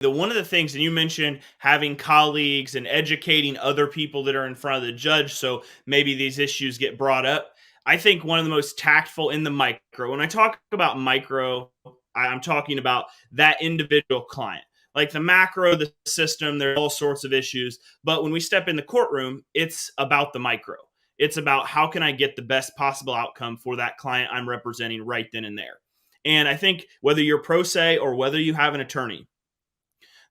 the one of the things, and you mentioned having colleagues and educating other people that are in front of the judge, so maybe these issues get brought up. I think one of the most tactful in the micro, when I talk about micro, I'm talking about that individual client. Like the macro, the system, there are all sorts of issues. But when we step in the courtroom, it's about the micro. It's about how can I get the best possible outcome for that client I'm representing right then and there. And I think whether you're pro se or whether you have an attorney,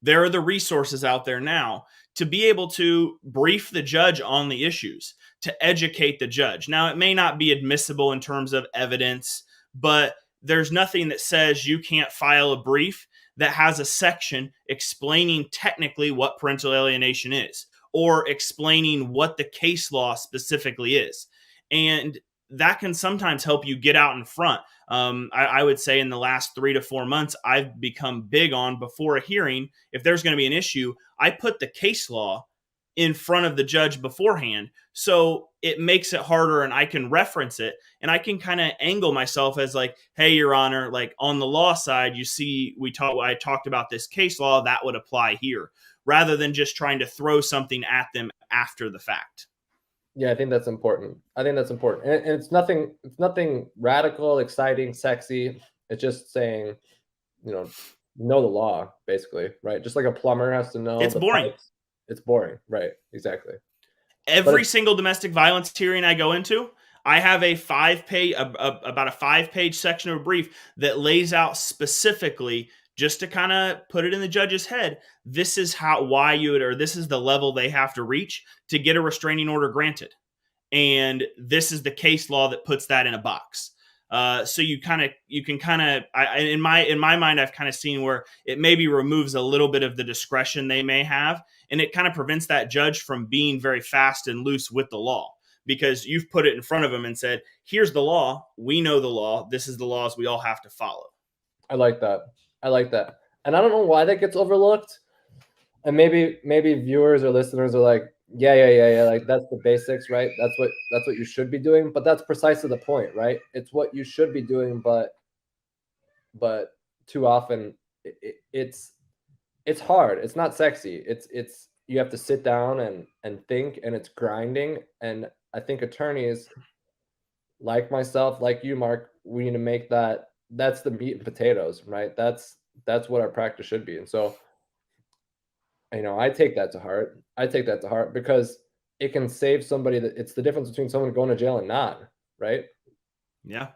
there are the resources out there now to be able to brief the judge on the issues, to educate the judge. Now, it may not be admissible in terms of evidence, but there's nothing that says you can't file a brief that has a section explaining technically what parental alienation is or explaining what the case law specifically is. And that can sometimes help you get out in front. I would say in the last 3 to 4 months, I've become big on before a hearing. If there's going to be an issue, I put the case law in front of the judge beforehand. So it makes it harder and I can reference it and I can kind of angle myself as like, hey, Your Honor, like on the law side, you see, I talked about this case law that would apply here rather than just trying to throw something at them after the fact. Yeah, I think that's important. I think that's important. And it's nothing radical, exciting, sexy. It's just saying, know the law, basically, right? Just like a plumber has to know It's the boring. pipes. It's boring, right? Exactly. Every single domestic violence hearing I go into, I have a about a 5-page section of a brief that lays out specifically, just to kind of put it in the judge's head, this is this is the level they have to reach to get a restraining order granted. And this is the case law that puts that in a box. So you can in my mind, I've kind of seen where it maybe removes a little bit of the discretion they may have, and it kind of prevents that judge from being very fast and loose with the law because you've put it in front of them and said, "Here's the law. We know the law. This is the laws we all have to follow." I like that. And I don't know why that gets overlooked. And maybe viewers or listeners are like, yeah, like that's the basics, right? That's what you should be doing. But that's precisely the point, right? It's what you should be doing, but too often it's hard. It's not sexy. It's you have to sit down and think, and it's grinding. And I think attorneys like myself, like you, Mark, we need to make that's the meat and potatoes, right? That's what our practice should be. And so, I take that to heart because it can save somebody. It's the difference between someone going to jail and not, right? Yeah.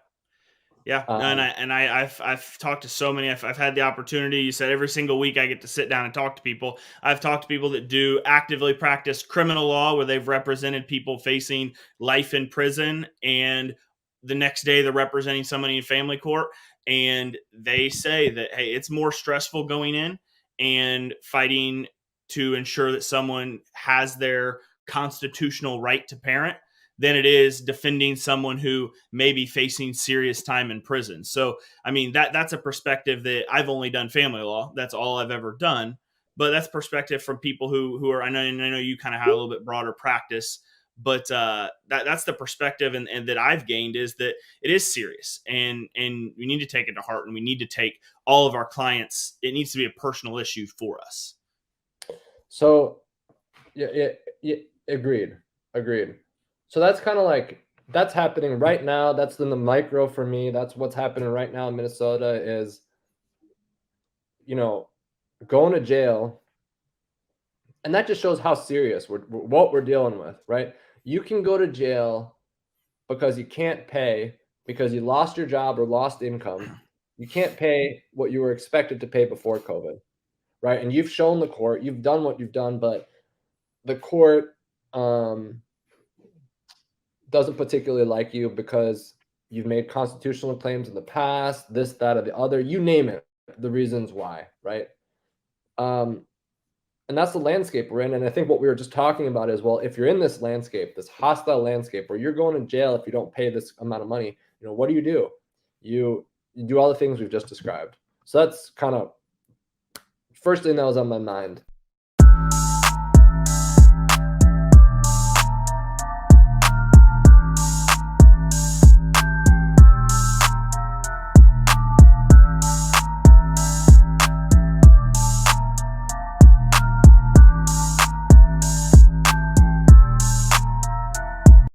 Yeah, I've talked to so many. I've had the opportunity. You said every single week I get to sit down and talk to people. I've talked to people that do actively practice criminal law, where they've represented people facing life in prison, and the next day they're representing somebody in family court, and they say that hey, it's more stressful going in and fighting to ensure that someone has their constitutional right to parent than it is defending someone who may be facing serious time in prison. So, I mean, that's a perspective that I've only done family law. That's all I've ever done. But that's perspective from people who are, I know you kind of have a little bit broader practice, but that's the perspective and that I've gained is that it is serious and we need to take it to heart and we need to take all of our clients. It needs to be a personal issue for us. So, yeah, agreed. So that's kind of like, that's happening right now. That's in the micro for me. That's what's happening right now in Minnesota is, going to jail. And that just shows how serious what we're dealing with, right? You can go to jail because you can't pay, because you lost your job or lost income. You can't pay what you were expected to pay before COVID, right? And you've shown the court, you've done what you've done, but the court doesn't particularly like you because you've made constitutional claims in the past, this, that, or the other, you name it, the reasons why, right? And that's the landscape we're in. And I think what we were just talking about is, well, if you're in this landscape, this hostile landscape where you're going to jail if you don't pay this amount of money, what do? You do all the things we've just described. So that's kind of first thing that was on my mind.